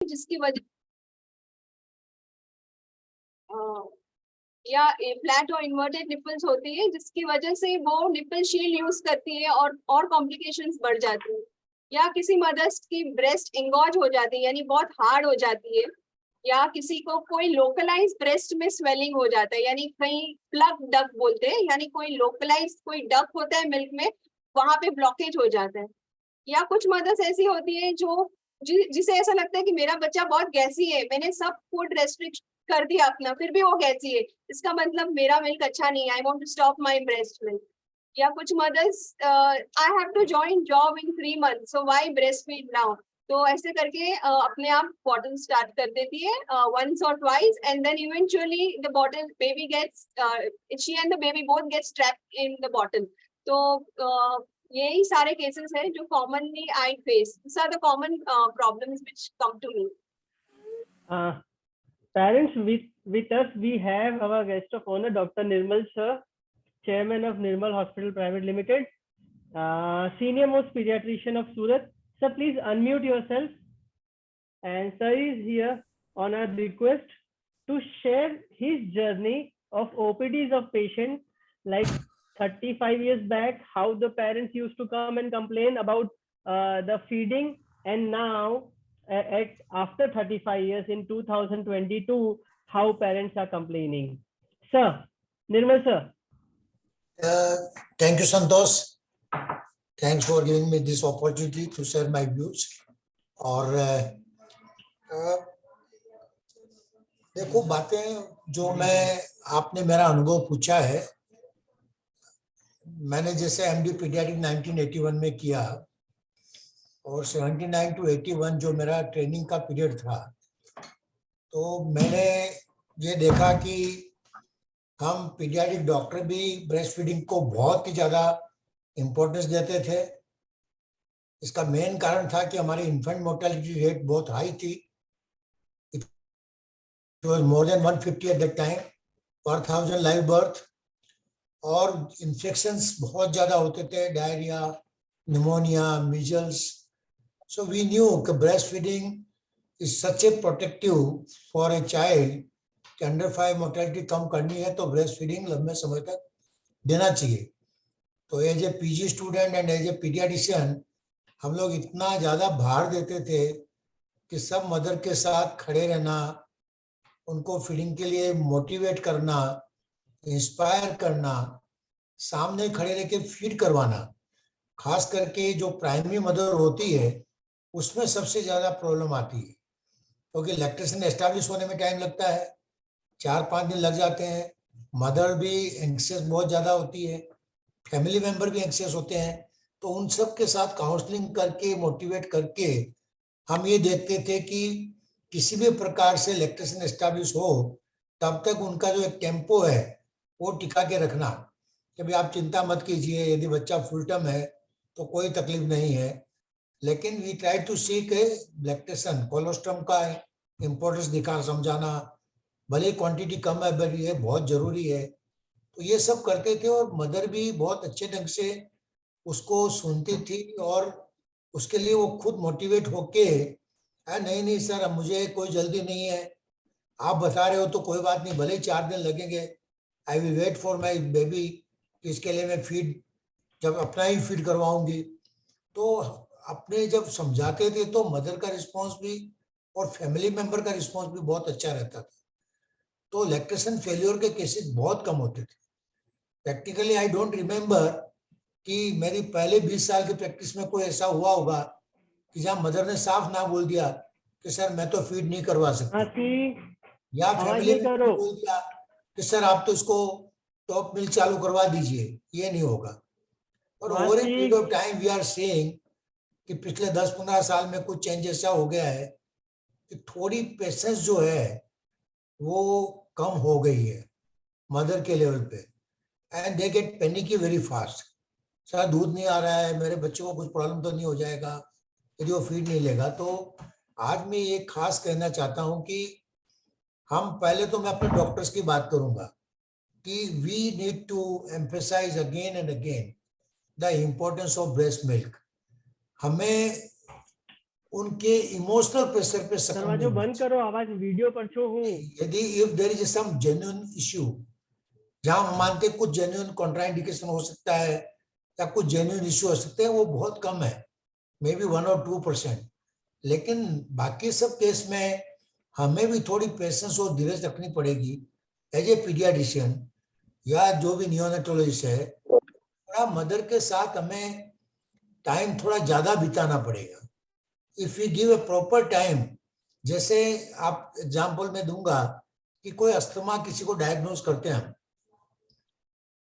जिसकी वजह या फ्लैट और इन्वर्टेड निपल्स होती है, जिसकी वजह से वो निपल शील्ड यूज करती है और कॉम्प्लिकेशंस बढ़ जाती है। या किसी मदर्स की ब्रेस्ट इंगॉज हो जाती है, यानी बहुत हार्ड हो जाती है। या किसी को कोई लोकलाइज ब्रेस्ट में स्वेलिंग हो जाता है, यानी कहीं प्लग डक बोलते हैं, यानी कोई लोकलाइज कोई डक होता है मिल्क में, वहां पे ब्लॉकेज हो जाता है। या कुछ मदर्स ऐसी होती है जो जिसे ऐसा लगता है कि मेरा बच्चा बहुत गैसी है, मैंने सब फूड रेस्ट्रिक्ट कर दिया अपना, फिर भी वो गैसी है, इसका मतलब मेरा मिल्क अच्छा नहीं है, I want to stop my breast milk. या कुछ mothers, I have to join job in 3 months, so why breast feed now. तो ऐसे करके अपने आप बॉटल स्टार्ट कर देती है, वंस और twice, and then eventually the bottle baby gets, she and the baby both gets trapped in the bottle. तो यही सारे केसेस हैं जो commonly I face. These are the common problems which come to me. Parents, with us we have our guest of honor, Dr. Nirmal sir, chairman of Nirmal Hospital Private Limited, senior most pediatrician of Surat. Sir, please unmute yourself. And sir is here on our request to share his journey of OPDs of patients like 35 years back, how the parents used to come and complain about the feeding, and now after 35 years in 2022, how parents are complaining. Sir, Nirmal sir. Thank you, Santosh. Thanks for giving me this opportunity to share my views. और देखो, बातें जो आपने मेरा अनुभव पूछा है, मैंने जैसे एमडी पीडियाट्रिक 1981 में किया और 79 to 81 जो मेरा ट्रेनिंग का पीरियड था, तो मैंने ये देखा कि हम पीडियाट्रिक डॉक्टर भी ब्रेस्ट फीडिंग को बहुत ही ज़्यादा इम्पोर्टेंस देते थे। इसका मेन कारण था कि हमारी इन्फेंट मोर्टेलिटी रेट बहुत हाई थी। It was more than 150 at that time पर 1000 लाइव बर्थ, और इन्फेक्शंस बहुत ज़्यादा होते थे, diarrhoea, pneumonia, measles. So we knew कि breast feeding is such a protective for a child कि अंडर 5 मोर्टेलिटी कम करनी है तो ब्रेस्ट फीडिंग लंबे समय तक देना चाहिए। तो as a PG student and as a paediatrician हम लोग इतना ज़्यादा भार देते थे कि सब मदर के साथ खड़े रहना, उनको फीडिंग के लिए मोटिवेट करना, इंस्पायर करना, सामने खड़े रह के फीड करवाना। खास करके जो प्राइमरी मदर होती है उसमें सबसे ज़्यादा प्रॉब्लम आती है, क्योंकि लैक्टेशन एस्टैब्लिश होने में टाइम लगता है, 4-5 दिन लग जाते हैं। मदर भी एंक्सियस बहुत ज़्यादा होती है, फैमिली मेंबर भी एंक्सियस होते हैं। तो उन सब के साथ काउंसलिंग करके, मोटिवेट करके हम ये देखते थे कि किसी भी प्रकार से लैक्टेशन एस्टैब्लिश हो तब तक उनका जो एक टेम्पो है वो टिका के रखना, कि भाई आप चिंता मत कीजिए, यदि बच्चा फुल टर्म है तो कोई तकलीफ नहीं है। लेकिन we try to seek lactation, colostrum का इम्पोर्टेंस दिखा, समझाना, भले क्वांटिटी कम है बट ये बहुत जरूरी है। तो ये सब करते थे और मदर भी बहुत अच्छे ढंग से उसको सुनती थी और उसके लिए वो खुद मोटिवेट होके, नहीं नहीं सर, अब मुझे कोई जल्दी नहीं है, आप बता रहे हो तो कोई बात नहीं, भले ही 4 दिन लगेंगे, I will wait for my baby, इसके लिए मैं फीड जब अपना ही फीड करवाऊंगी। तो अपने जब समझाते थे तो मदर का रिस्पॉन्स भी और फैमिली मेंबर का रिस्पॉन्स भी बहुत अच्छा रहता था। तो लैक्टेशन फेल्योर के केसेस बहुत कम होते थे। प्रैक्टिकली आई डोंट रिमेम्बर कि मेरी पहले 20 साल की प्रैक्टिस में कोई ऐसा हुआ होगा कि जहाँ मदर ने साफ ना बोल दिया कि सर मैं तो फीड नहीं करवा सकती, या फैमिली में बोल दिया कि सर आप तो इसको टॉप मिल्क चालू करवा दीजिए। ये नहीं होगा। और over a period of time we are saying कि पिछले 10-15 साल में कुछ चेंज ऐसा हो गया है कि थोड़ी पेशेंस जो है वो कम हो गई है मदर के लेवल पे, and they get panicky very fast. Sir दूध नहीं आ रहा है, मेरे बच्चे को कुछ प्रॉब्लम तो नहीं हो जाएगा यदि वो फीड नहीं लेगा। तो आज मैं ये खास कहना चाहता हूँ कि हम पहले तो मैं अपने डॉक्टर्स की बात करूंगा कि we need to emphasise again and again the importance of breast milk. हमें उनके इमोशनल प्रेशर पे सकम दरवाजा नहीं होना बंद करो, आवाज वीडियो पर छो हूँ। यदि if there is some genuine issue, जहां हम मानते हैं कुछ जेन्युइन कॉन्ट्राइंडिकेशन हो सकता है या कुछ जेन्युइन इश्यू हो सकते हैं, वो बहुत कम है, मे बी 1 और 2%। लेकिन बाकी सब केस में हमें भी थोड़ी पेशेंस और धीरज रखनी पड़ेगी एज ए पीडियाट्रिशियन या जो भी नियोनेटोलॉजिस्ट है। थोड़ा मदर के साथ हमें टाइम थोड़ा ज्यादा बिताना पड़ेगा। If you give a proper time, जैसे आप एग्जाम्पल में दूंगा कि कोई अस्थमा किसी को डायग्नोज करते हैं,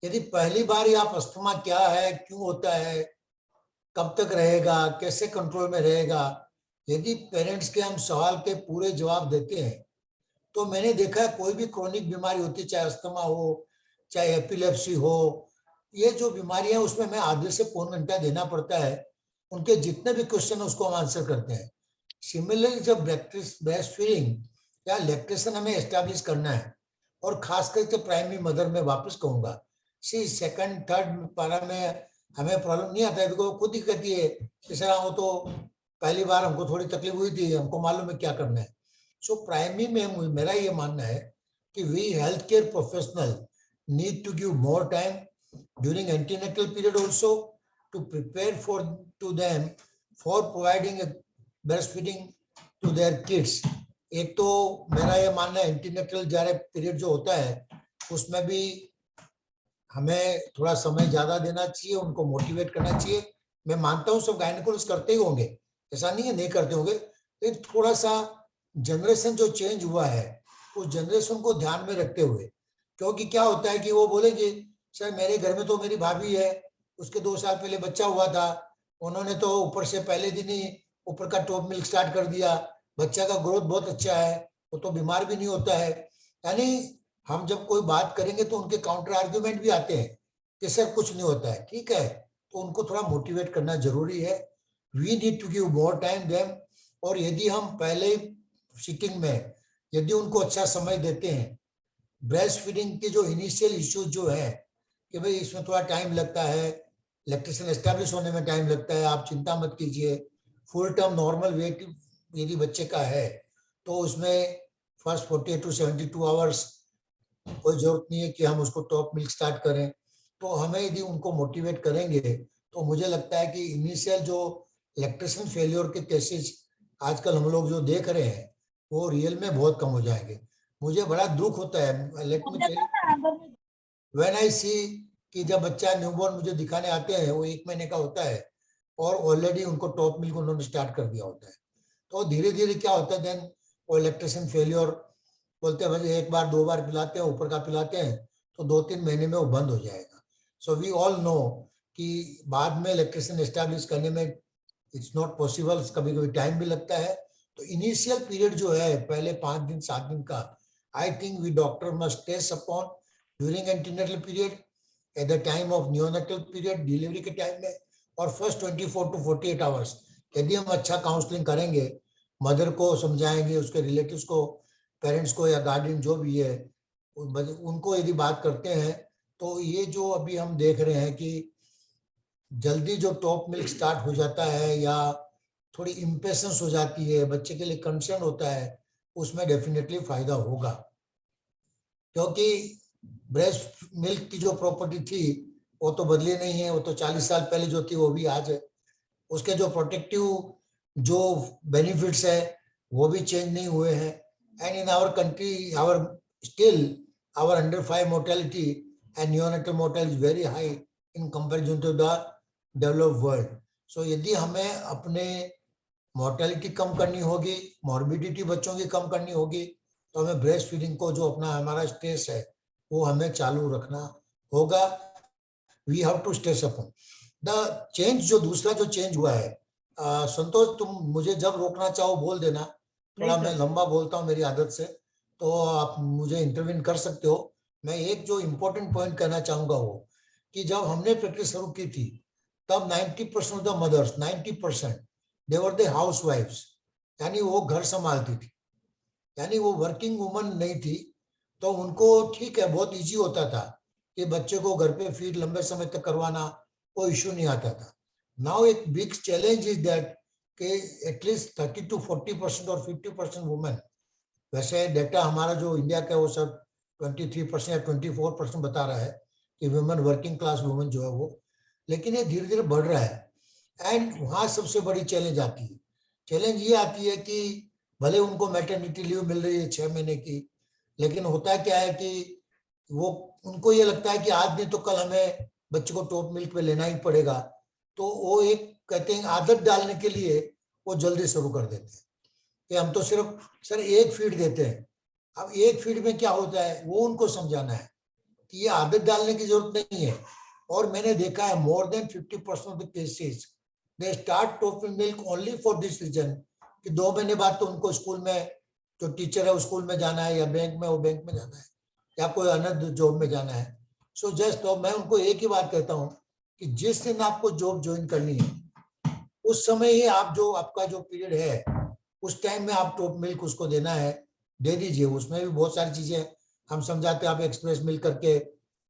यदि पहली बार ही आप अस्थमा क्या है, क्यों होता है, कब तक रहेगा, कैसे कंट्रोल में रहेगा, यदि पेरेंट्स के हम सवाल के पूरे जवाब देते हैं, तो मैंने देखा है कोई भी क्रोनिक बीमारी होती है, चाहे अस्थमा हो, चाहे एपिलेप्सी हो, ये जो बीमारियां उसमें मैं आधे से पौन घंटा देना पड़ता है, उनके जितने भी क्वेश्चन उसको हम आंसर करते हैं। सिमिलरली जब ब्रेस्ट फीडिंग या लैक्टेशन हमें एस्टैब्लिश करना है, और खास करके प्राइमरी मदर में वापस कहूंगा, सी सेकंड थर्ड पारा में हमें प्रॉब्लम नहीं आता है, बिकॉज खुद ही कहती है कि सर वो तो पहली बार हमको थोड़ी तकलीफ हुई थी, हमको मालूम है क्या करना है। सो प्राइमरी में मेरा ये मानना है कि we health care professional need to give more time during antenatal period also to prepare to them for providing a breastfeeding to their kids. एक तो मेरा ये मानना है एंटीनेटल जारे पीरियड जो होता है उसमें भी हमें थोड़ा समय ज्यादा देना चाहिए, उनको मोटिवेट करना चाहिए। मैं मानता हूँ सब गायनेकोलॉजिस्ट करते ही होंगे, ऐसा नहीं है नहीं करते होंगे, लेकिन थोड़ा सा जनरेशन जो चेंज हुआ है उस जनरेशन को ध्यान में रखते हुए, क्योंकि क्या होता है कि वो बोलेंगे सर मेरे घर में तो मेरी भाभी है, उसके 2 साल पहले बच्चा हुआ था, उन्होंने तो ऊपर से पहले दिन ही ऊपर का टॉप मिल्क स्टार्ट कर दिया, बच्चा का ग्रोथ बहुत अच्छा है, वो तो बीमार भी नहीं होता है। यानी हम जब कोई बात करेंगे तो उनके काउंटर आर्ग्यूमेंट भी आते हैं कि सर कुछ नहीं होता है, ठीक है, तो उनको थोड़ा मोटिवेट करना जरूरी है। We need to give more time them, और यदि हम पहले सीटिंग में यदि उनको अच्छा समय देते हैं, ब्रेस्ट फीडिंग के जो इनिशियल इश्यूज जो है कि भाई इसमें थोड़ा टाइम लगता है, लैक्टेशन एस्टैब्लिश होने में टाइम लगता है, आप चिंता मत कीजिए। फुल टर्म नॉर्मल वेट यदि बच्चे का है तो उसमें फर्स्ट 48 to 72 आवर्स कोई जरूरत नहीं है कि हम उसको टॉप मिल्क स्टार्ट करें। तो हमें यदि उनको मोटिवेट करेंगे तो मुझे लगता है कि इनिशियल जो लैक्टेशन फेलियर के केसेस आजकल हम लोग जो देख रहे हैं वो रियल में बहुत कम हो जाएंगे। मुझे बड़ा दुख होता है, let me tell you, when I see कि जब बच्चा न्यूबॉर्न मुझे दिखाने आते हैं, वो 1 महीने का होता है और ऑलरेडी उनको टॉप मिल्क उन्होंने स्टार्ट कर दिया होता है, तो धीरे धीरे क्या होता है देन वो लैक्टेशन फेलियर बोलते हैं भाई 1 बार 2 बार पिलाते हैं, ऊपर का पिलाते हैं तो 2-3 महीने में वो बंद हो जाएगा। सो वी ऑल नो कि बाद में लैक्टेशन एस्टैब्लिश करने में इट्स नॉट पॉसिबल, कभी कभी टाइम भी लगता है। तो इनिशियल पीरियड जो है पहले 5 दिन 7 दिन का, I think we doctor must stress upon during antenatal period, at the time of neonatal period delivery के टाइम में, और फर्स्ट 24 to 48 आवर्स यदि हम अच्छा काउंसलिंग करेंगे, मदर को समझाएंगे, उसके रिलेटिव्स को, पेरेंट्स को या गार्डियन जो भी है उनको यदि बात करते हैं, तो ये जो अभी हम देख रहे हैं कि जल्दी जो टॉप मिल्क स्टार्ट हो जाता है या थोड़ी इम्पेशंस हो जाती है, बच्चे के लिए कंसर्न होता है, उसमें डेफिनेटली फायदा होगा। क्योंकि ब्रेस्ट मिल्क की जो प्रॉपर्टी थी वो तो बदली नहीं है, वो तो 40 साल पहले जो थी वो भी आज है। उसके जो प्रोटेक्टिव जो बेनिफिट्स है वो भी चेंज नहीं हुए हैं। And in our country our still our under 5 mortality and neonatal mortality is very high in comparison to the developed world. So यदि हमें अपने मोर्टेलिटी कम करनी होगी, मॉर्बिडिटी बच्चों की कम करनी होगी, तो हमें ब्रेस्ट फीडिंग को जो अपना हमारा स्ट्रेस है वो हमें चालू रखना होगा। We have to stress upon the change. जो दूसरा जो चेंज हुआ है, संतोष तुम मुझे जब रोकना चाहो बोल देना, थोड़ा मैं लंबा बोलता हूँ मेरी आदत से, तो आप मुझे इंटरवीन कर सकते हो। मैं एक जो इम्पोर्टेंट पॉइंट कहना चाहूंगा वो कि जब हमने प्रैक्टिस शुरू की थी तब 90% of the mothers 90% they were the हाउसवाइफ्स, यानी वो घर संभालती थी, यानी वो वर्किंग वुमन नहीं थी। तो उनको ठीक है बहुत इजी होता था कि बच्चे को घर पे फीड लंबे समय तक करवाना, कोई इश्यू नहीं आता था। नाउ एक बिग चैलेंज इज दैट कि एटलीस्ट 30 to 40% और 50% वुमेन, वैसे डेटा हमारा जो इंडिया का वो सब 23% या 24% बता रहा है कि वुमेन, वर्किंग क्लास वुमेन जो है वो, लेकिन ये धीरे धीरे बढ़ रहा है। एंड वहाँ सबसे बड़ी चैलेंज आती है। चैलेंज ये आती है कि भले उनको मैटरनिटी लीव मिल रही है 6 महीने की, लेकिन होता क्या है कि वो, उनको ये लगता है कि आज नहीं तो कल हमें बच्चे को टॉप मिल्क पे लेना ही पड़ेगा, तो वो एक कहते हैं आदत डालने के लिए वो जल्दी शुरू कर देते हैं कि हम तो सिर्फ सर एक फीड देते हैं। अब एक फीड में क्या होता है वो उनको समझाना है कि ये आदत डालने की जरूरत नहीं है। और मैंने देखा है more than 50% of the cases they start topping milk only for this reason कि 2 महीने बाद तो उनको स्कूल में जो टीचर है उस स्कूल में जाना है, या बैंक में वो बैंक में जाना है, या कोई अन्य जॉब में जाना है। सो जस्ट तो मैं उनको एक ही बात कहता हूँ कि जिस दिन आपको जॉब ज्वाइन करनी है उस समय ही आप जो आपका जो पीरियड है उस टाइम में आप टॉप मिल्क उसको देना है, दे दीजिए। उसमें भी बहुत सारी चीजें हम समझाते हैं। आप एक्सप्रेस मिल्क करके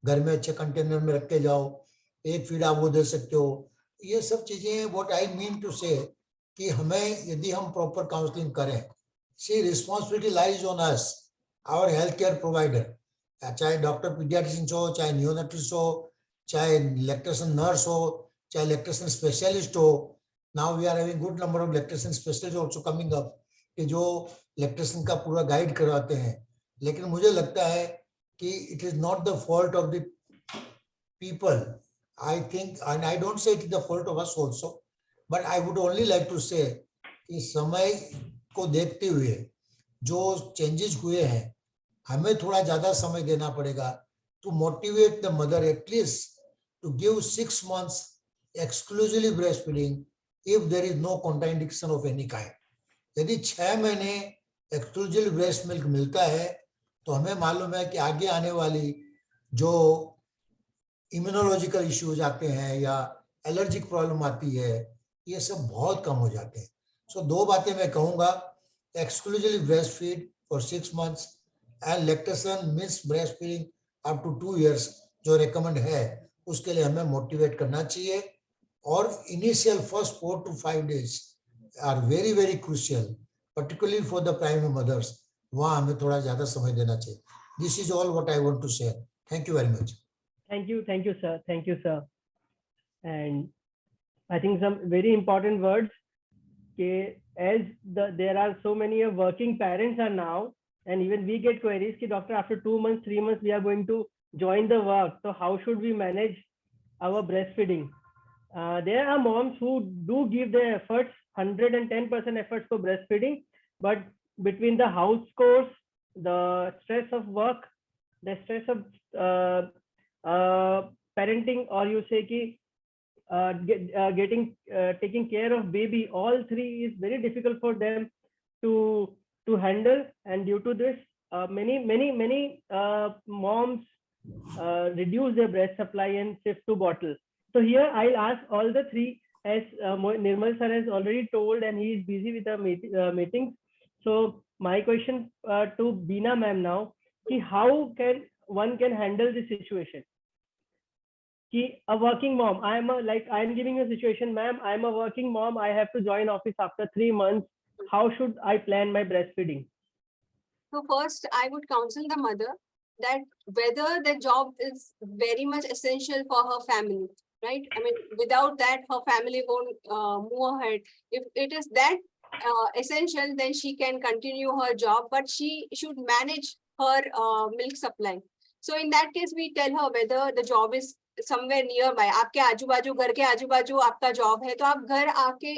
घर में अच्छे कंटेनर में रख के जाओ, एक फीड आप वो दे सकते हो। ये सब चीजें what I mean to say कि हमें यदि हम प्रॉपर काउंसलिंग करें, see responsibility lies on us, our health care provider, चाहे डॉक्टर पीडियाट्रिशियन हो, चाहे नियोनेट्रिस्ट हो, चाहे लैक्टेशन नर्स हो, चाहे लैक्टेशन स्पेशलिस्ट हो। Now we are having good number of lactation specialist also coming up कि जो लैक्टेशन का पूरा गाइड करवाते हैं। लेकिन मुझे लगता है कि it is not the fault of the people, I think, and I don't say it is the fault of us also, but I would only like to say कि समय को देखते हुए जो चेंजेस हुए हैं हमें थोड़ा ज्यादा समय देना पड़ेगा to motivate the mother at least to give 6 months exclusively breastfeeding if there is no contraindication of any kind. यदि 6 महीने एक्सक्लूसिव ब्रेस्ट मिल्क मिलता है तो हमें मालूम है कि आगे आने वाली जो इम्यूनोलॉजिकल इश्यूज आते हैं या एलर्जिक प्रॉब्लम आती है ये सब बहुत कम हो जाते हैं। सो 2 बातें मैं कहूंगा, exclusively breast feed for 6 months and lactation means breast feeding up to 2 years जो रेकमेंड है उसके लिए हमें मोटिवेट करना चाहिए। और initial first 4 to 5 days are very very crucial, particularly for the primary mothers, वहाँ हमें थोड़ा ज्यादा समय देना चाहिए। This is all what I want to share. Thank you very much. Thank you, sir. Thank you, sir. And I think some very important words. As there are so many working parents are now, and even we get queries कि doctor after 2 months, 3 months we are going to join the work. So how should we manage our breastfeeding? There are moms who do give their efforts, 110% efforts for breastfeeding, but between the house chores, the stress of work, the stress of parenting, or you say ki taking care of baby, all three is very difficult for them to handle. And due to this many moms reduce their breast supply and shift to bottle. So here I'll ask all the three, as Nirmal sir has already told and he is busy with the meetings. So my question to Beena ma'am now, ki how can one can handle this situation? Ki a working mom, I'm giving you a situation, ma'am, I'm a working mom, I have to join office after 3 months. How should I plan my breastfeeding? So first, I would counsel the mother that whether the job is very much essential for her family, right? I mean, without that, her family won't move ahead. If it is that essential, then she can continue her job, but she should manage her milk supply. So in that case, we tell her whether the job is somewhere nearby. आपके आजू बाजू, घर के आजू बाजू आपका job है, तो आप घर आके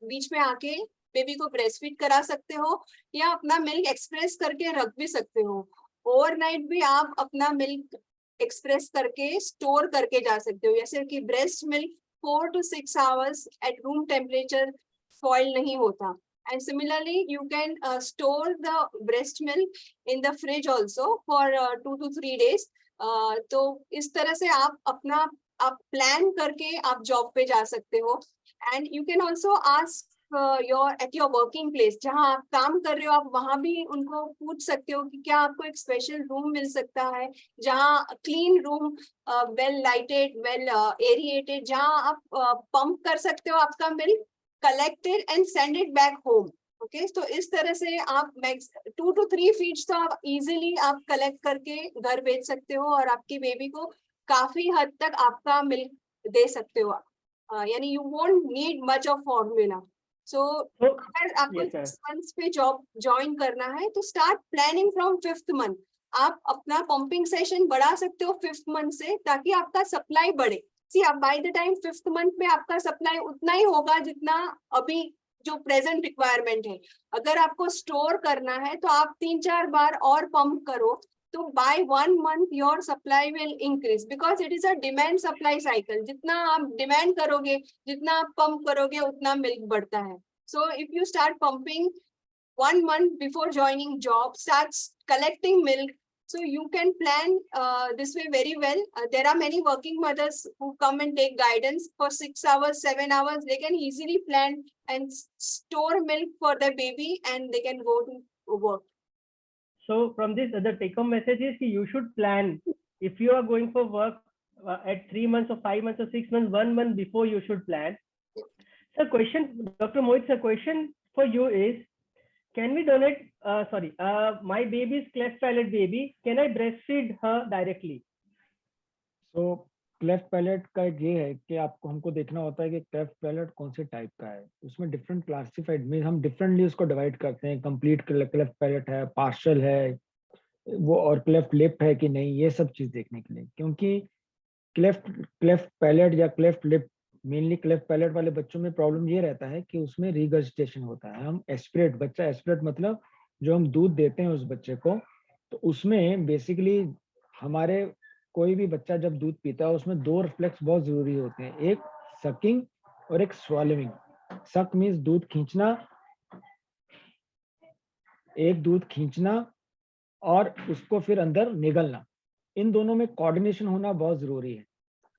बीच में आके बेबी को ब्रेस्ट फीड करा सकते हो, या अपना मिल्क एक्सप्रेस करके रख भी सकते हो। ओवरनाइट भी आप अपना मिल्क एक्सप्रेस करके स्टोर करके जा सकते हो, जैसे कि breast milk 4 to 6 hours at room temperature spoil नहीं होता। And similarly, you can store the breast milk in the fridge also for 2 to 3 days. तो इस तरह से आप अपना प्लान करके आप जॉब पे जा सकते हो। And you can also ask at your working place, जहाँ आप काम कर रहे हो, आप वहां भी उनको पूछ सकते हो कि क्या आपको एक स्पेशल रूम मिल सकता है, जहाँ clean room, well lighted, well aerated, जहाँ आप पंप कर सकते हो आपका milk collected and send it back home. Okay, तो इस तरह से आप 2 to 3 feeds तो आप easily आप collect करके घर भेज सकते हो और आपकी बेबी को काफी हद तक आपका मिल्क दे सकते हो. यानी you won't need much of formula. So अगर आपको yes, sir. 6 months पे जॉब ज्वाइन करना है तो start planning from 5th month. आप अपना पंपिंग सेशन बढ़ा सकते हो 5th मंथ से ताकि आपका सप्लाई बढ़े. सी आप by the time 5th month में आपका सप्लाई उतना ही होगा जितना अभी जो प्रेजेंट रिक्वायरमेंट है. अगर आपको स्टोर करना है तो आप 3-4 बार और पंप करो तो by 1 month your supply will increase because it is a demand supply cycle. जितना आप डिमांड करोगे जितना आप पंप करोगे उतना मिल्क बढ़ता है. So if you start pumping 1 month before joining job, starts collecting milk. So you can plan this way very well. There are many working mothers who come and take guidance for 6 hours, 7 hours. They can easily plan and store milk for their baby and they can go to work. So from this, the take-home message is you should plan. If you are going for work at 3 months or 5 months or 6 months, 1 month before you should plan. So question, Dr. Mohit, the question for you is, can we donate, my baby is cleft palate baby, can I breastfeed her directly? So cleft palate का ये है कि आपको हमको देखना होता है कि क्लेफ्ट पैलेट कौन से टाइप का है. उसमें डिफरेंट क्लासिफाइड मीन हम डिफरेंटली उसको डिवाइड करते हैं. कंप्लीट क्लेफ्ट पैलेट है, पार्शियल है वो, और क्लेफ्ट लिप है कि नहीं, ये सब चीज देखने के लिए. क्योंकि क्लेफ्ट पैलेट या cleft lip, mainly cleft palate वाले बच्चों में प्रॉब्लम ये रहता है कि उसमें रिगर्जिटेशन होता है. हम एस्पिरेट, बच्चा एस्पिरेट मतलब जो हम दूध देते हैं उस बच्चे को, तो उसमें बेसिकली हमारे कोई भी बच्चा जब दूध पीता है उसमें 2 रिफ्लेक्स बहुत जरूरी होते हैं, एक सकिंग और एक स्वॉलोइंग. सक मीन्स दूध खींचना, एक दूध खींचना और उसको फिर अंदर निगलना. इन दोनों में कोऑर्डिनेशन होना बहुत जरूरी है.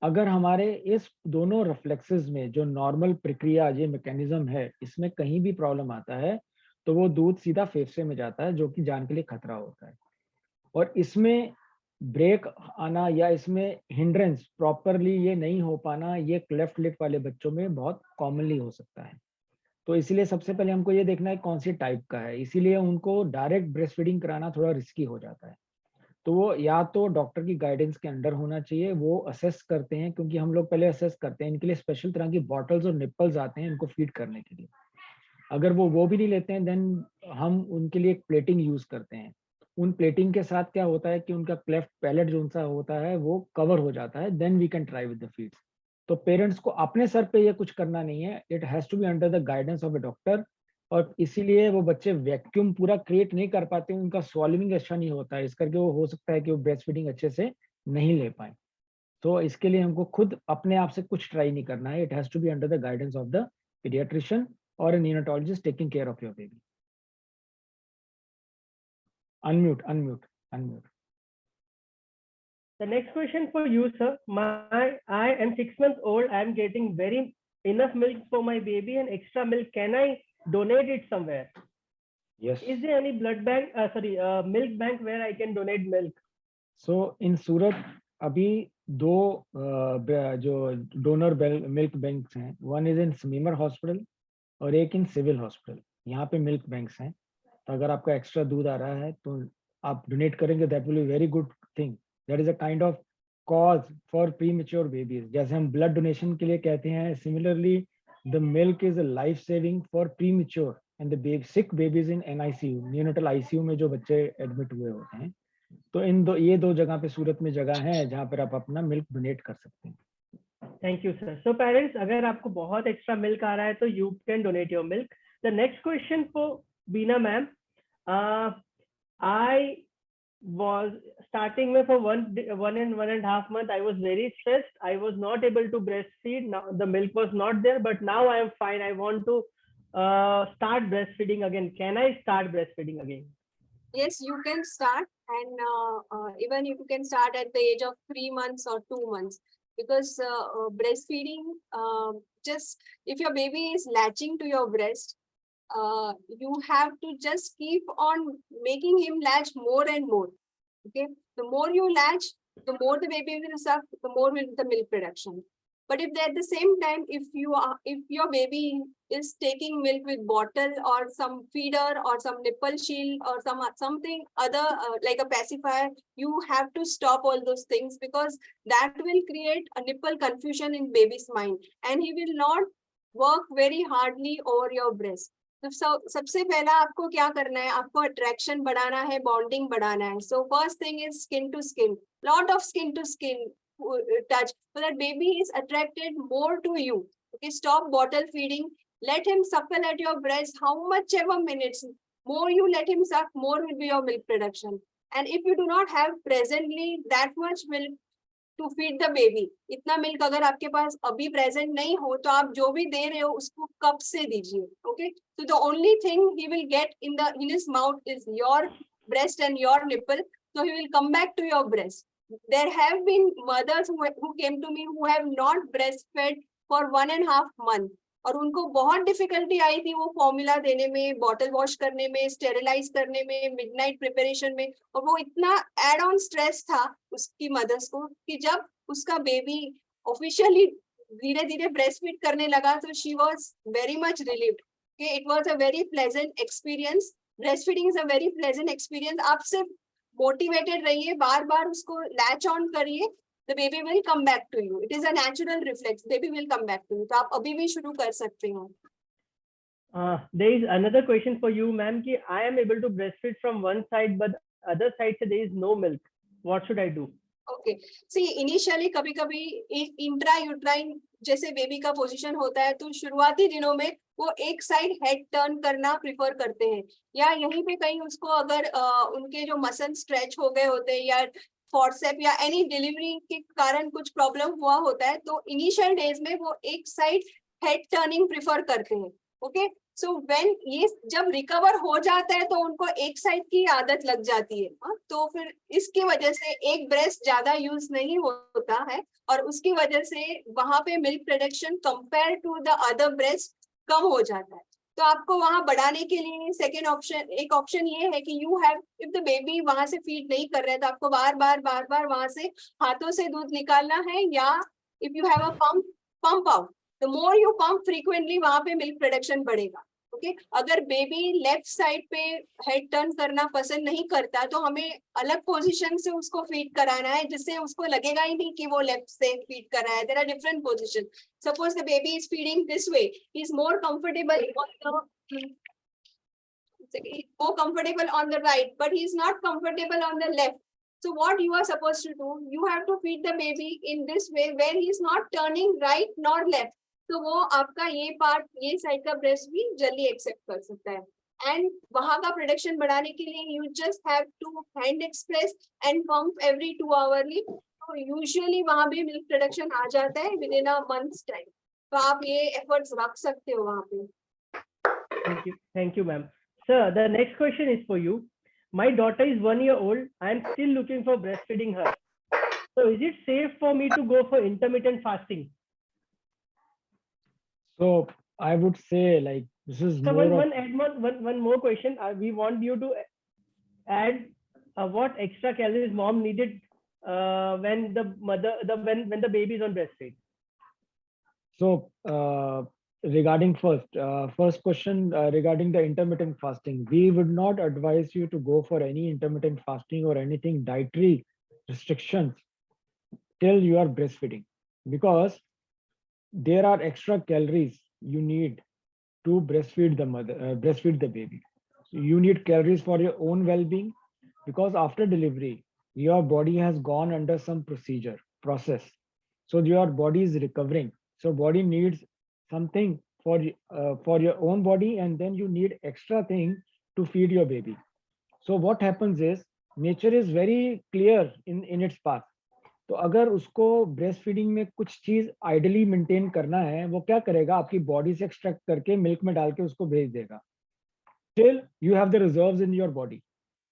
अगर हमारे इस दोनों रिफ्लेक्सेस में जो नॉर्मल प्रक्रिया, ये मैकेनिज्म है, इसमें कहीं भी प्रॉब्लम आता है तो वो दूध सीधा फेफड़े में जाता है, जो कि जान के लिए खतरा होता है. और इसमें ब्रेक आना या इसमें हिंड्रेंस प्रॉपरली ये नहीं हो पाना, ये क्लेफ्ट लिप वाले बच्चों में बहुत कॉमनली हो सकता है. तो इसीलिए सबसे पहले हमको ये देखना है कौन सी टाइप का है. इसीलिए उनको डायरेक्ट ब्रेस्ट फीडिंग कराना थोड़ा रिस्की हो जाता है. तो वो या तो डॉक्टर की गाइडेंस के अंडर होना चाहिए, वो असेस करते हैं, क्योंकि हम लोग पहले असेस करते हैं. इनके लिए स्पेशल तरह की बॉटल्स और निप्पल्स आते हैं इनको फीड करने के लिए. अगर वो भी नहीं लेते हैं देन हम उनके लिए एक प्लेटिंग यूज करते हैं. उन प्लेटिंग के साथ क्या होता है कि उनका क्लेफ्ट पैलेट जो उनका होता है वो कवर हो जाता है. Then we can try with the feeds. तो पेरेंट्स को अपने सर पे ये कुछ करना नहीं है, it has to be under the guidance of a doctor. और इसीलिए वो बच्चे वैक्यूम पूरा क्रिएट नहीं कर पाते, उनका स्वॉलोइंग अच्छा नहीं होता है, इस करके वो हो सकता है कि वो ब्रेस्ट फीडिंग अच्छे से नहीं ले पाए. तो इसके लिए हमको खुद अपने आप से कुछ ट्राई नहीं करना है. It has to be under the guidance of the paediatrician or a neonatologist taking care of your baby. Unmute. The next question for you, sir. I am 6 months old. I am getting very enough milk for my baby and extra milk. Can I donate it somewhere? Yes. Is there any blood bank, milk bank where I can donate milk? So in Surat अभी 2 जो donor milk banks हैं, one is in समीमर hospital और एक in civil hospital. यहाँ पे milk banks हैं. तो अगर आपका एक्स्ट्रा दूध आ रहा है तो आप डोनेट करेंगे, that will be very good thing. That is a kind of cause for premature babies. जैसे हम ब्लड डोनेशन के लिए कहते हैं, similarly the milk is a life saving for premature and the sick babies in NICU, neonatal ICU में जो बच्चे admit हुए होते हैं. तो ये दो जगह पे सूरत में जगह है जहाँ पर आप अपना मिल्क डोनेट कर सकते हैं. Thank you, sir. So parents, अगर आपको बहुत एक्स्ट्रा मिल्क आ रहा है तो you can donate your milk. The next question for Beena ma'am. I was starting with for 1.5 months. I was very stressed. I was not able to breastfeed. Now the milk was not there, but now I am fine. I want to start breastfeeding again. Can I start breastfeeding again? Yes, you can start, and even if you can start at the age of 3 months or 2 months, because breastfeeding, just if your baby is latching to your breast, you have to just keep on making him latch more and more. Okay, the more you latch, the more the baby will suck, the more will the milk production. But if at the same time, if your baby is taking milk with bottle or some feeder or some nipple shield or something other like a pacifier, you have to stop all those things, because that will create a nipple confusion in baby's mind, and he will not work very hardly over your breast. तो सबसे पहला आपको क्या करना है, आपको attraction बढ़ाना है, बॉन्डिंग बढ़ाना है. So first thing is skin to skin, lot of skin to skin touch, so that baby is attracted more to you. Okay, stop bottle feeding, let him suckle at your breast how much ever minutes. More you let him suck, more will be your milk production. And if you do not have presently that much milk to feed the baby, इतना milk अगर आपके पास अभी present नहीं हो, तो आप जो भी दे रहे हो उसको कप से दीजिए. Okay, so the only thing he will get in his mouth is your breast and your nipple, so he will come back to your breast. There have been mothers who came to me who have not breastfed for 1.5 months, और उनको बहुत difficulty आई थी वो formula देने में, bottle wash करने में, sterilise करने में, मिडनाइट प्रिपरेशन में, और वो इतना एड ऑन स्ट्रेस था उसकी मदर्स को कि जब उसका बेबी ऑफिशियली धीरे धीरे ब्रेस्ट फीड करने लगा, तो she was very much relieved. It was a very pleasant experience. Breast feeding is a very pleasant experience. आप सिर्फ मोटिवेटेड रहिए, बार बार उसको लैच ऑन करिए, the baby will come back to you. It is a natural reflex. Baby will come back to you. तो आप अभी भी शुरू कर सकते हो. There is another question for you, ma'am. कि I am able to breastfeed from one side, but other side से there is no milk. What should I do? Okay. See, initially कभी कभी इंट्रा यूट्राइन जैसे baby का position होता है, तो शुरुआती दिनों में वो एक साइड हेड टर्न करना प्रिफर करते हैं, या यहीं पे कहीं उसको अगर उनके जो मसल स्ट्रेच हो गए होते हैं, या फॉर्सेप या एनी डिलीवरी के कारण कुछ प्रॉब्लम हुआ होता है, तो इनिशियल डेज में वो एक साइड हेड टर्निंग प्रिफर करते हैं. ओके, सो व्हेन ये जब रिकवर हो जाता है तो उनको एक साइड की आदत लग जाती है. तो फिर इसकी वजह से एक ब्रेस्ट ज्यादा यूज नहीं होता है, और उसकी वजह से वहां पे milk production compare to the other breast कम हो जाता है. तो आपको वहां बढ़ाने के लिए एक ऑप्शन ये है कि you have, if the baby वहां से फीड नहीं कर रहे हैं, तो आपको बार बार वहां से हाथों से दूध निकालना है, या if you have a pump out, the more you pump frequently, वहां पे मिल्क प्रोडक्शन बढ़ेगा. ओके, अगर बेबी लेफ्ट साइड पे हेड टर्न करना पसंद नहीं करता, तो हमें अलग पोजीशन से उसको फीड कराना है, जिससे उसको लगेगा ही नहीं कि वो लेफ्ट से फीड कर रहा है. There are different position. Suppose the baby is feeding this way, he is more comfortable on the right, but he is not comfortable on the left. So what you are supposed to do, you have to feed the baby in this way where he is not turning right nor left. तो वो आपका ये part, ये side का breast भी जल्दी accept कर सकता है. एंड वहां का प्रोडक्शन बढ़ाने के लिए you just have to hand express and pump every 2 hourly. तो यूजुअली वहां भी मिल्क प्रोडक्शन आ जाता है within a months time. तो आप ये एफर्ट्स रख सकते हो वहां पे. Thank you, ma'am. Sir, the next question is for you. My daughter is 1 year old. I am still looking for breastfeeding her. So is it safe for me to go for intermittent fasting? So I would say, like, this is So more one more question. We want you to add what extra calories mom needed when the baby is on breastfeed. So regarding first question regarding the intermittent fasting, we would not advise you to go for any intermittent fasting or anything dietary restrictions till you are breastfeeding, because there are extra calories you need to breastfeed the baby. So you need calories for your own well-being, because after delivery your body has gone under some process, so your body is recovering, so body needs something for your own body, and then you need extra thing to feed your baby. So what happens is, nature is very clear in its path. तो अगर उसको breast feeding में कुछ चीज ideally maintain करना है, वो क्या करेगा, आपकी बॉडी से एक्सट्रैक्ट करके मिल्क में डाल के उसको भेज देगा. Till you have the reserves in your body.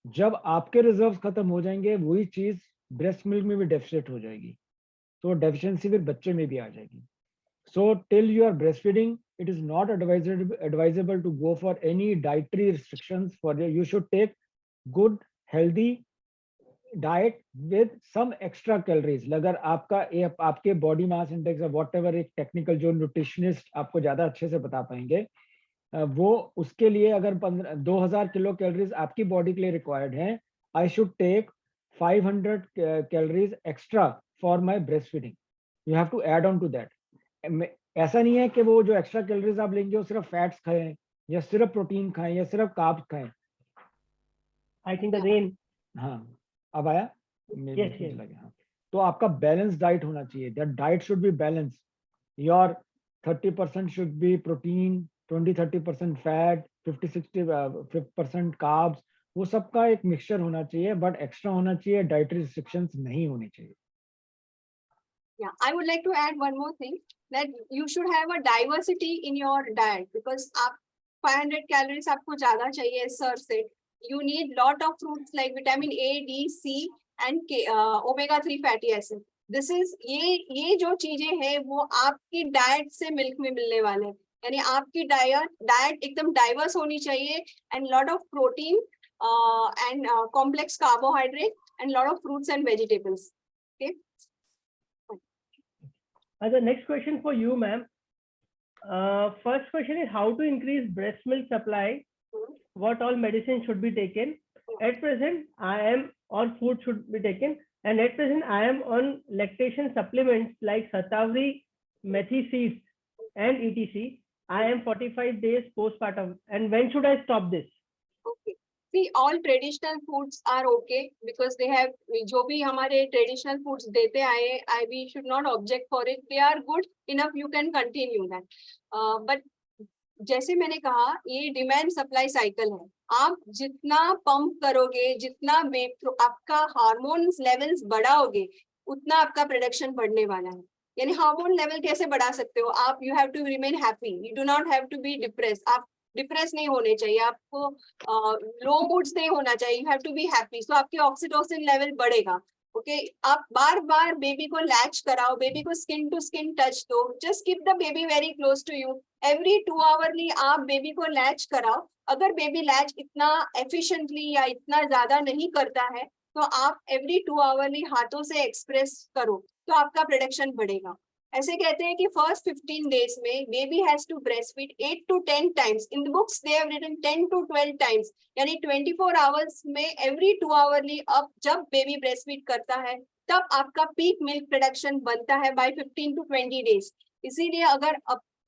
जब आपके रिजर्व्स खत्म हो जाएंगे, वही चीज ब्रेस्ट मिल्क में भी डेफिशिएट हो जाएगी, तो डेफिशिएंसी फिर बच्चे में भी आ जाएगी. So till you are breast feeding, it is not advisable to go for any dietary restrictions. You should take good, healthy diet with some extra calories. अगर आपके बॉडी मास इंडेक्स या वॉट एवर, एक technical जो nutritionist आपको ज्यादा अच्छे से बता पाएंगे, वो उसके लिए अगर 2000 किलो कैलोरीज आपकी बॉडी के लिए रिक्वायर्ड है, I should take 500 calories extra for my breast feeding. You have to add on to that. ऐसा नहीं है कि वो जो एक्स्ट्रा कैलोरीज आप लेंगे वो सिर्फ फैट्स खाएं या सिर्फ प्रोटीन खाएं या सिर्फ कार्ब्स खाएं. I think the rain. हाँ, अब आया. Yes, yes. हाँ. तो आपका बैलेंस डाइट होना चाहिए. That diet should be balance. Your 30% should be protein, 20-30% fat, 50-60% carbs. वो सबका एक मिक्सचर होना चाहिए, बट एक्स्ट्रा होना चाहिए. डाइटरी रिस्ट्रिक्शंस नहीं होनी चाहिए. Yeah, I would like to add one more thing, that you should have a diversity in your diet, because आप 500 calories आपको ज़्यादा चाहिए sir से. You need lot of fruits like vitamin A, D, C and omega-3 fatty acid. This is ये जो चीजें हैं वो आपकी डाइट से मिल्क में मिलने वाले हैं. यानी आपकी डाइट एकदम डाइवर्स होनी चाहिए, and lot of protein and complex carbohydrate and lot of fruits and vegetables. Okay. The next question for you, ma'am. First question is how to increase breast milk supply. What all medicine should be taken? At present, I am on food should be taken, and at present I am on lactation supplements like Satavari, Methi seeds, and etc. I am 45 days postpartum, and when should I stop this? Okay. See, all traditional foods are okay because they have, जो भी हमारे traditional foods देते आए, we should not object for it. They are good enough. You can continue that. But जैसे मैंने कहा, ये demand supply cycle है. आप जितना पंप करोगे, जितना आपका हार्मोन्स लेवल्स बढ़ाओगे, उतना आपका प्रोडक्शन बढ़ने वाला है. यानी हार्मोन लेवल कैसे बढ़ा सकते हो आप? You have to remain happy. You do not have to be depress. आप डिप्रेस नहीं होने चाहिए, आपको लो मूड्स नहीं होना चाहिए. यू हैव टू बी हैप्पी. सो आपके ऑक्सीटोसिन लेवल बढ़ेगा. ओके. आप बार बार बेबी को लैच कराओ, बेबी को स्किन टू स्किन टच दो. Just keep the baby very close to you. Every 2 hourly आप बेबी को लैच कराओ. अगर बेबी लैच इतना एफिशिएंटली या इतना ज्यादा नहीं करता है, तो आप एवरी 2 आवरली हाथों से एक्सप्रेस करो, तो आपका प्रोडक्शन बढ़ेगा. ऐसे कहते हैं कि फर्स्ट 15 डेज में baby has to breast feed 8 to 10 times. In the books they have written 10 to 12 times. यानी 24 आवर्स में एवरी 2 आवरली अब जब बेबी ब्रेस्ट फीड करता है, तब आपका पीक मिल्क प्रोडक्शन बनता है बाय 15 to 20 डेज. इसीलिए अगर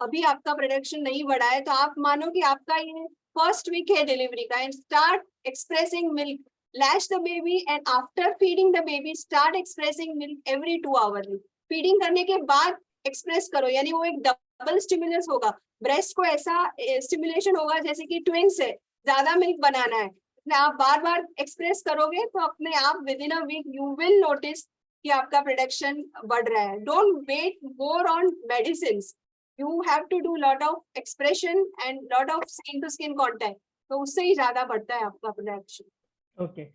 अभी आपका प्रोडक्शन नहीं बढ़ा है, तो आप मानो कि आपका ये फर्स्ट वीक है डिलीवरी का, and start expressing milk. Latch the baby and after feeding the baby start expressing milk every 2 hourly. Feeding करने के बाद एक्सप्रेस करो, यानी वो एक डबल स्टिमुलस होगा. ब्रेस्ट को ऐसा स्टिमुलेशन होगा जैसे कि ट्विंस है, ज्यादा मिल्क बनाना है. आप बार बार एक्सप्रेस करोगे तो अपने आप within a week you will notice कि आपका प्रोडक्शन बढ़ रहा है. Don't wait more on medicines. You have to do lot of expression and lot of skin to skin contact, तो उससे ही ज्यादा बढ़ता है आपका production. Okay.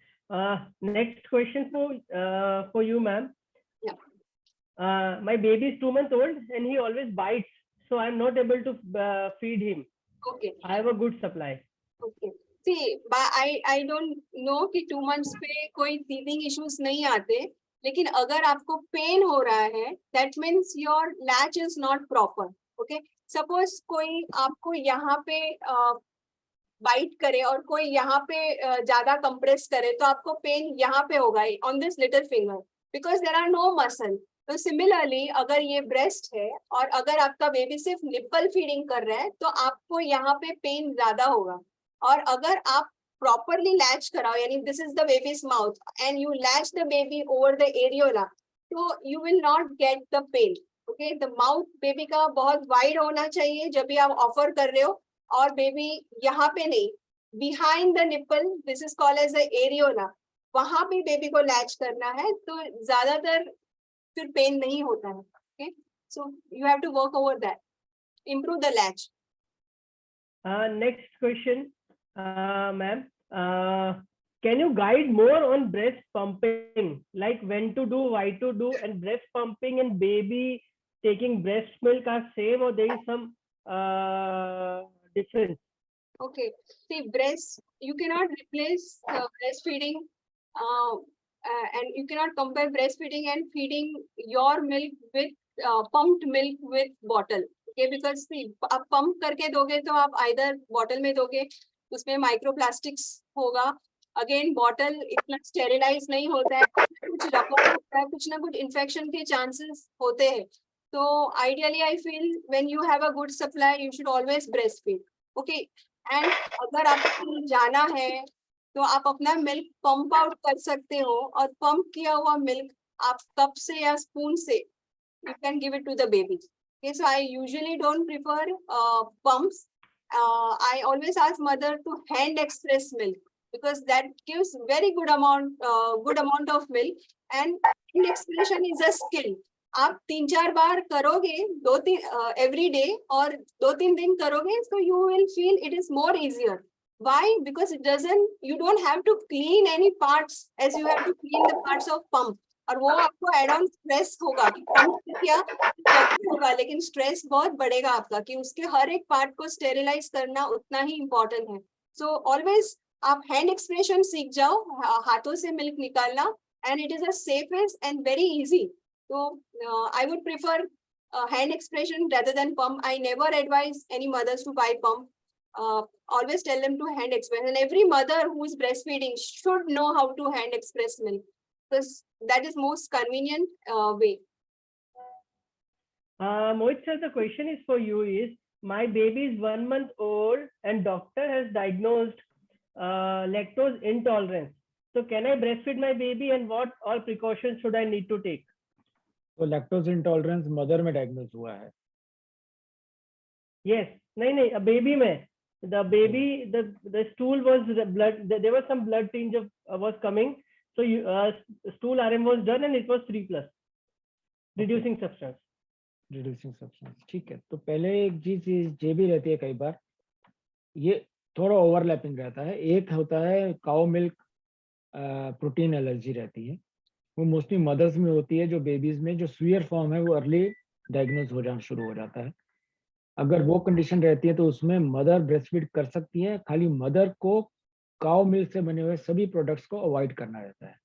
Next question for you, ma'am. Yeah. My baby is 2 months old and he always bites, so I'm not able to feed him. Okay. I have a good supply. Okay. See, I don't know कि 2 months पे कोई teething issues नहीं आते, लेकिन अगर आपको pen हो रहा है, that means your latch is not proper. Okay. Suppose कोई आपको यहाँ पे बाइट करे और कोई यहाँ पे ज्यादा कंप्रेस करे, तो आपको पेन यहाँ पे होगा on this little finger, because there are no muscle. तो सिमिलरली अगर ये ब्रेस्ट है और अगर आपका बेबी सिर्फ निप्पल फीडिंग कर रहा है, तो आपको यहाँ पे पेन ज्यादा होगा. और अगर आप प्रॉपरली लैच कराओ, यानी this is the baby's mouth and you latch the baby over the areola, तो you will not get the pain. Okay. The mouth baby का बहुत वाइड होना चाहिए जब भी आप ऑफर कर रहे हो, और बेबी यहाँ पे नहीं, behind the nipple, this is called as the areola, वहां पे बेबी को लैच करना है, तो ज्यादातर फिर पेन नहीं होता है. Okay. So you have to work over that, improve the latch. Next question, ma'am. Can you guide more on breast pumping, like when to do, why to do, and breast pumping and baby taking breast milk are same, or there is some difference? Okay. See, breast, you cannot replace breastfeeding and you cannot compare breastfeeding and feeding your milk with pumped milk with bottle. Okay, because see, आप pump करके दोगे तो आप either bottle में दोगे, उसमें microplastics होगा. Again, bottle इतना sterilize नहीं होता है, कुछ रखा होता है, कुछ ना कुछ infection के chances होते हैं. So ideally, I feel when you have a good supply, you should always breastfeed. Okay, and अगर आपको जाना है तो आप अपना मिल्क पंप आउट कर सकते हो, और पंप किया हुआ मिल्क आप कप से या स्पून से you can give it to the baby. Okay, so I usually don't prefer pumps. I always ask mother to hand express milk because that gives very good amount of milk, and hand expression is a skill. आप 3-4 बार करोगे, 2-3 every day, और 2-3 दिन करोगे, so you will feel it is more easier. Why? Because you don't have to clean any parts as you have to clean the parts of pump. और वो आपको add on stress होगा कि pump किया होगा, लेकिन स्ट्रेस बहुत बढ़ेगा आपका कि उसके हर एक पार्ट को स्टेरिलाइज करना उतना ही इम्पोर्टेंट है. सो ऑलवेज आप हैंड एक्सप्रेशन सीख जाओ, हाथों से मिल्क निकालना, and it is a safest and very easy. तो I would prefer hand expression rather than pump. I never advise any mothers to buy pump. Always tell them to hand express, and every mother who is breastfeeding should know how to hand express milk, because that is most convenient way. Mohit sir, the question is for you is, my baby is 1 month old and doctor has diagnosed lactose intolerance. So can I breastfeed my baby, and what all precautions should I need to take? तो lactose intolerance mother में diagnose हुआ है? Yes. नहीं, a baby में. The baby, the stool was blood. There was some blood tinge was coming. So stool RM was done and it was 3+. Reducing substance. Reducing substance, ठीक है. तो पहले एक चीज ये भी रहती है, कई बार ये थोड़ा ओवरलैपिंग रहता है. एक होता है काउ मिल्क प्रोटीन एलर्जी रहती है, वो मोस्टली मदर्स में होती है. जो बेबीज में जो सुयर फॉर्म है वो अर्ली डायग्नोज हो जाना शुरू हो जाता है. अगर वो कंडीशन रहती है तो उसमें मदर ब्रेस्टफीड कर सकती है. खाली मदर को काउ मिल्क से बने हुए सभी प्रोडक्ट्स को अवॉइड करना रहता है.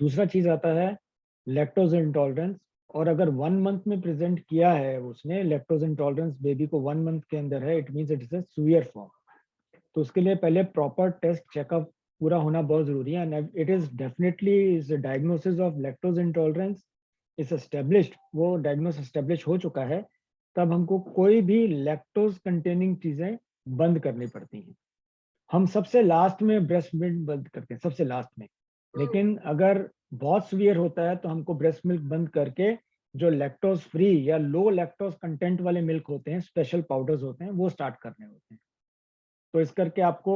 दूसरा चीज आता है लैक्टोज इंटॉलरेंस, और अगर 1 मंथ में प्रेजेंट किया है उसने लैक्टोज इंटॉलरेंस बेबी को 1 मंथ के अंदर है, it means it is a sure form. तो उसके लिए पहले प्रॉपर टेस्ट चेकअप पूरा होना बहुत जरूरी है. And it is definitely is diagnosis of lactose intolerance is established, वो डायग्नोस एस्टेब्लिश हो चुका है, तब हमको कोई भी लैक्टोज कंटेनिंग चीजें बंद करनी पड़ती हैं. हम सबसे लास्ट में ब्रेस्ट मिल्क बंद करते हैं, सबसे लास्ट में. लेकिन अगर बहुत सीवियर होता है तो हमको ब्रेस्ट मिल्क बंद करके जो लैक्टोज फ्री या लो लैक्टोज कंटेंट वाले मिल्क होते हैं, स्पेशल पाउडर्स होते हैं, वो स्टार्ट करने होते हैं. तो इस करके आपको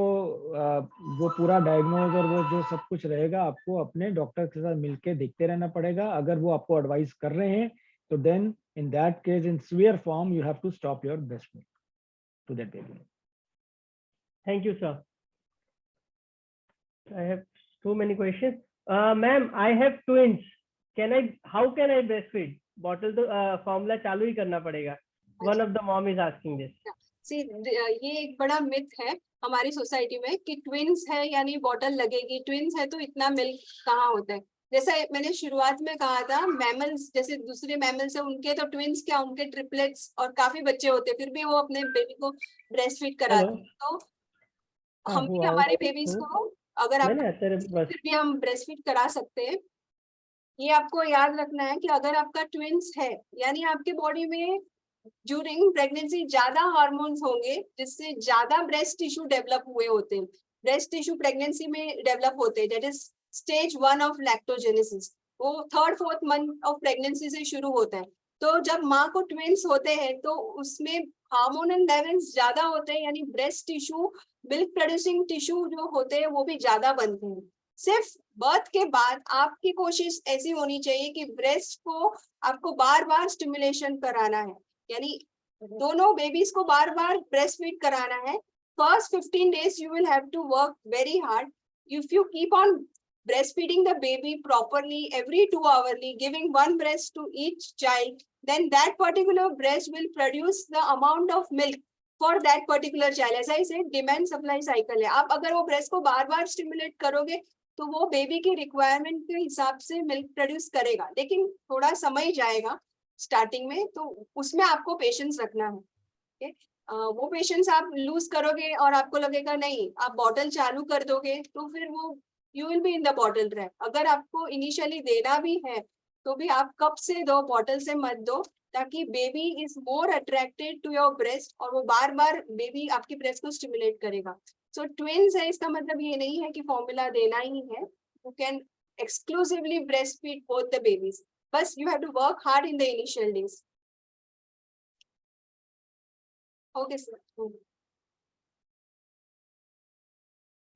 वो पूरा डायग्नोज और वो जो सब कुछ रहेगा आपको अपने डॉक्टर के साथ मिलके देखते रहना पड़ेगा. अगर वो आपको एडवाइस कर रहे हैं तो then in that case, in severe form, you have to stop your breast milk to that baby. Thank you, sir. I have too many questions. Ma'am, I have twins. How can I breastfeed? Bottle तो formula चालू ही करना पड़ेगा. One of the mom is asking this. See, ये एक बड़ा myth है हमारी society में कि ट्विंस है यानी बॉटल लगेगी, ट्विंस है तो इतना मिल्क कहाँ होता है. जैसे मैंने शुरुआत में कहा था, मैमल्स जैसे दूसरे मैमल्स है उनके तो ट्विंस क्या, उनके ट्रिपलेट्स और काफी बच्चे होते हैं, फिर भी वो अपने बेबी को ब्रेस्ट फीड कराते हैं. तो हम भी हमारे बेबीज को अगर आप फिर भी हम ब्रेस्ट फीड करा सकते हैं. ये आपको याद रखना है कि अगर आपका ट्विंस है यानी आपके बॉडी में ड्यूरिंग प्रेगनेंसी ज्यादा हार्मोन्स होंगे जिससे ज्यादा ब्रेस्ट टिश्यू डेवलप हुए होते हैं. ब्रेस्ट टिश्यू प्रेगनेंसी में डेवलप होते हैं, दैट इज स्टेज 1 ऑफ लैक्टोजेनेसिस. वो 3rd-4th मंथ ऑफ प्रेगनेंसी से शुरू होता है. तो जब माँ को ट्विंस होते हैं तो उसमें हार्मोनल लेवल्स ज्यादा होते हैं, यानी breast tissue, milk producing tissue जो होते हैं वो भी ज्यादा बनते हैं. सिर्फ बर्थ के बाद आपकी कोशिश ऐसी होनी चाहिए कि ब्रेस्ट को आपको बार बार स्टिमुलेशन कराना है, यानी दोनों बेबीज को बार बार ब्रेस्ट फीड कराना है. First 15 days you will have to work very hard. If you keep on breastfeeding the baby properly every 2 hourly, giving one breast to each child, then that particular breast will produce the amount of milk for that particular child. As I said, demand supply cycle है. आप अगर वो breast को बार बार stimulate करोगे तो वो baby की requirement के हिसाब से मिल्क प्रोड्यूस करेगा, लेकिन थोड़ा समय जाएगा स्टार्टिंग में, तो उसमें आपको पेशेंस रखना है। okay? वो पेशेंस आप लूज करोगे और आपको लगेगा नहीं, आप बॉटल चालू कर दोगे, तो फिर वो you will be in the bottle trap. अगर आपको इनिशियली देना भी है तो भी आप कप से दो, बॉटल से मत दो, ताकि baby is more attracted to your breast, और वो बार बार बेबी आपकी ब्रेस्ट को स्टिमुलेट करेगा। सो ट्विंस है, इसका मतलब ये नहीं है कि फॉर्मूला देना ही है, you can exclusively breast feed both the babies, बस you have to work hard in the initial days. Okay, sir.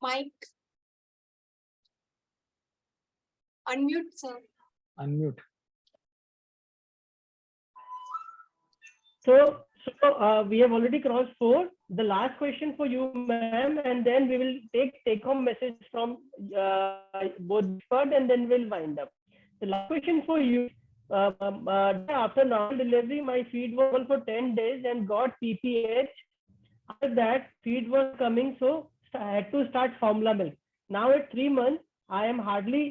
Mic. Unmute, sir. Unmute. So we have already crossed 4. The last question for you, ma'am, and then we will take home message from both expert, and then we'll wind up. The last question for you. After normal delivery, my feed was on for 10 days and got PPH. After that, feed was coming, so I had to start formula milk. Now at 3 months, I am hardly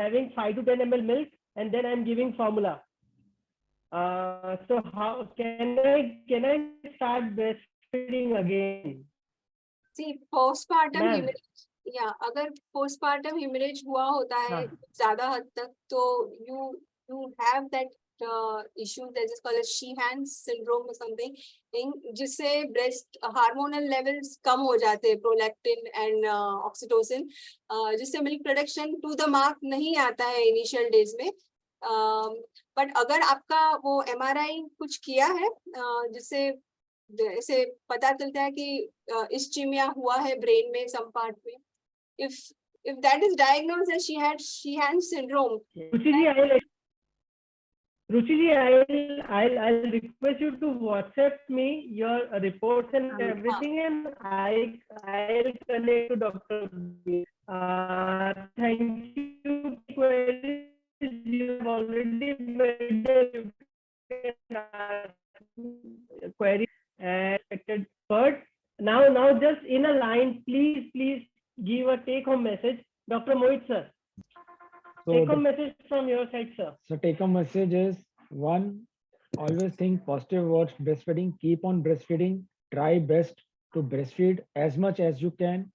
having 5 to 10 ml milk, and then I am giving formula. So how can I start breastfeeding again? See, postpartum Ma'am. hemorrhage, yeah, अगर postpartum hemorrhage हुआ होता है हाँ. ज्यादा हद तक, तो you have that issue that is called as Sheehan's syndrome or something, जिससे breast hormonal levels कम हो जाते हैं, prolactin and oxytocin, जिससे milk production to the mark नहीं आता है initial days में। बट अगर आपका वो MRI कुछ किया है जिससे ऐसे पता चलता है कि इस्चीमिया हुआ है ब्रेन में सम पार्ट में, if that is diagnosed as Sheehan's syndrome, Ruchi ji, I'll request you to WhatsApp me your reports and everything, and I'll connect to Dr. B. Thank you. You have already made the query expected, but now just in a line, please give a take-home message, Dr. Mohit sir. So take-home message from your side, sir. So take-home message is: 1, always think positive about breastfeeding. Keep on breastfeeding. Try best to breastfeed as much as you can.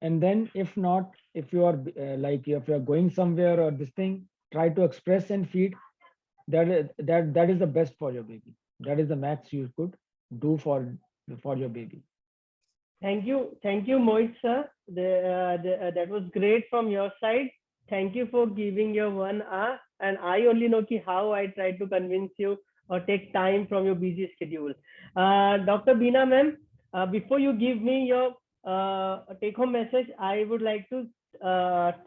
And then if not, if you are if you are going somewhere or this thing, try to express and feed. That is the best for your baby. That is the max you could do for your baby. Thank you, Mohit sir. That was great from your side. Thank you for giving your 1 hour, and I only know how I tried to convince you or take time from your busy schedule. Dr. Beena ma'am, before you give me your take-home message, I would like to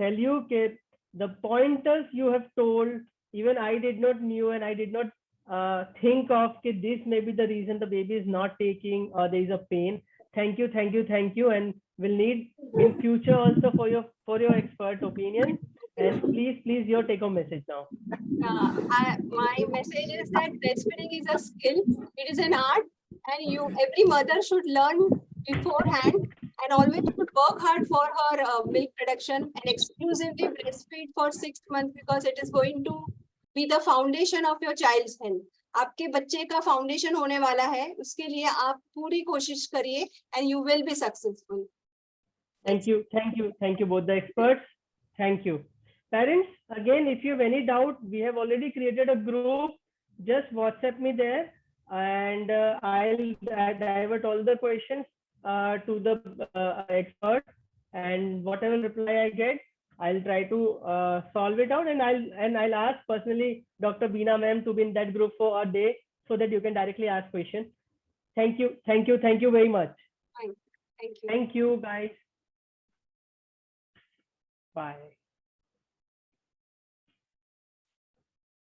tell you that the pointers you have told, even I did not knew, and I did not think of that this may be the reason the baby is not taking or there is a pain. Thank you, and we'll need in future also for your expert opinion. And please your take-home message now. My message is that breastfeeding is a skill, it is an art, and every mother should learn beforehand, and always should work hard for her milk production, and exclusively breastfeed for 6 months, because it is going to be the foundation of your child's health. आपके बच्चे का foundation होने वाला है, उसके लिए आप पूरी कोशिश करिए, and you will be successful. Thank you both the experts. Thank you. Parents, again, if you have any doubt, we have already created a group. Just WhatsApp me there, and I'll divert all the questions to the expert, and whatever reply I get, I'll try to solve it out, and I'll ask personally Dr. Beena ma'am to be in that group for a day, so that you can directly ask questions. Thank you very much. Thank you. Thank you, guys. Bye.